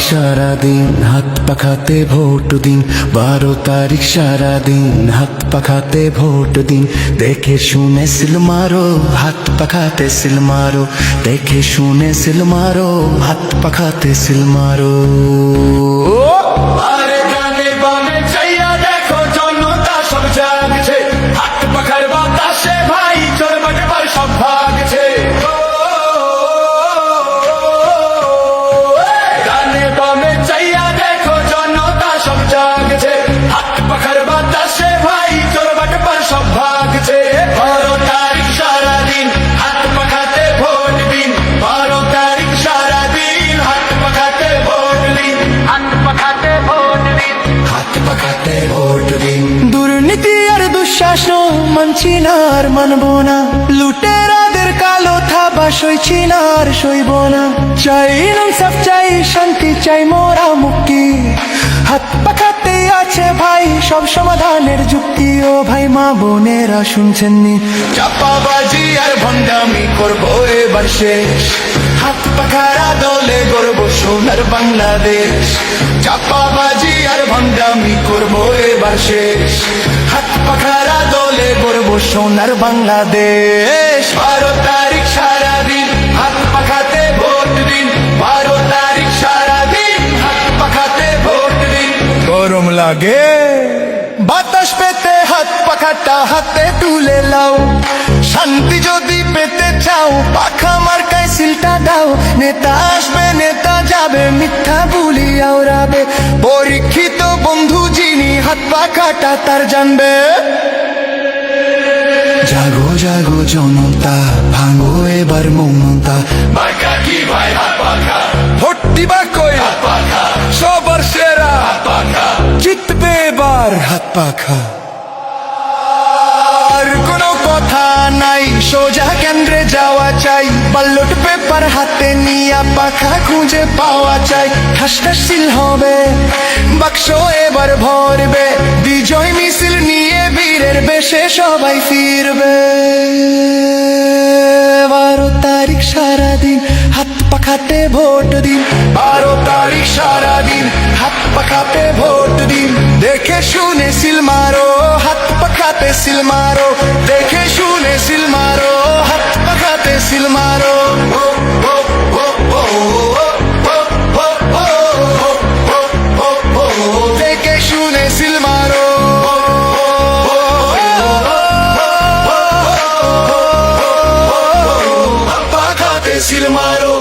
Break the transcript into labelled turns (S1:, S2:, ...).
S1: সারাদিন হাত পাখাতে ভোট দিন, 12 তারিখ সারাদিন হাত পাখাতে ভোট দিন। দেখে শুনে সিল মারো, হাত পাখাতে সিল মারো, দেখে শুনে সিল মারো, হাত পাখাতে সিল মারো।
S2: আরে গানে বামে চাইয়া দেখো জনতা সব জাগছে, হাত পাখার বাতাসে ভাই চোর বাটবার সব ভাগছে। গানে বামে চাইয়া দেখো জনতা সব জাগছে, হাত পাখার বাতাসে ভাই চোর বাটবার সব ভাগছে। 12 তারিখ সারাদিন হাত পাখাতে ভোট দিন, 12 তারিখ সারাদিন হাত পাখাতে ভোট দিন, হাত পাখাতে ভোট দিন, হাত পাখাতে ভোট দিন।
S1: দুর্নীতি আর দুঃশাসন মানছি না আর মানবো না, লুটেরাদের কালো থাবা সইছি না আর সইব না। চাই ইনসাফ, চাই শান্তি, চাই মোরা মুক্তি, হাত পাখাতে আছে ভাই সব সমাধানের যুক্তি। ও ভাই মা বোনেরা শুনছেন নি,
S2: চাপাবাজি আর ভণ্ডামি করবো এবার শেষ, হাত পাখারা দলে গর্ব সোনার বাংলাদেশ। চাপাবাজি আর ভণ্ডামি করবো এবার শেষ, হাত পাখারা দলে গর্ব সোনার বাংলাদেশ। 12 তারিখ সারাদিন হাত পাখাতে ভোট দিন, 12 তারিখ সারাদিন হাত পাখাতে ভোট দিন।
S1: গরম লাগে বাতাস পেতে হাত পাখাটা হাতে তুলে লাও, শান্তি যদি পেতে চাও পাখা মার্কায় সিলটা দাও। নেতা আসবে নেতা যাবে, মিথ্যা বুলি আওড়াবে, পরীক্ষিত বন্ধু যিনি হাত পাখাটা তার জানবে। জাগো জাগো জনতা, ভাঙো এবার মমতা,
S2: মার্কা কি ভাই হাত পাখা,
S1: ভোট দিবা কই
S2: হাত পাখা,
S1: সবার সেরা,
S2: হাত পাখা।
S1: জিতবে এবার হাত পাখা। আর কোনো কথা নাই, সোজা কেন্দ্রে যাওয়া চাই, ব্যালট পেপার হাতে নিয়ে পাখা খুঁজে পাওয়া চাই। ঠাস ঠাস সিল হবে, বাক্স এবার ভরবে, বিজয় মিছিল নিয়ে বীরের বেশে সবাই ফিরবে। 12 তারিখ সারাদিন হাত পাখাতে ভোট দিন,
S2: 12 তারিখ সারাদিন
S1: হাত পাখাতে ভোট দিন। দেখে শুনে সিল মারো, হাত পাখাতে সিল মারো, দেখে শুনে সিল মারো, হাত পাখাতে সিল মারো।
S2: ও ও ও ও ও ও ও ও ও
S1: দেখে শুনে সিল মারো,
S2: পাখাতে সিল মারো।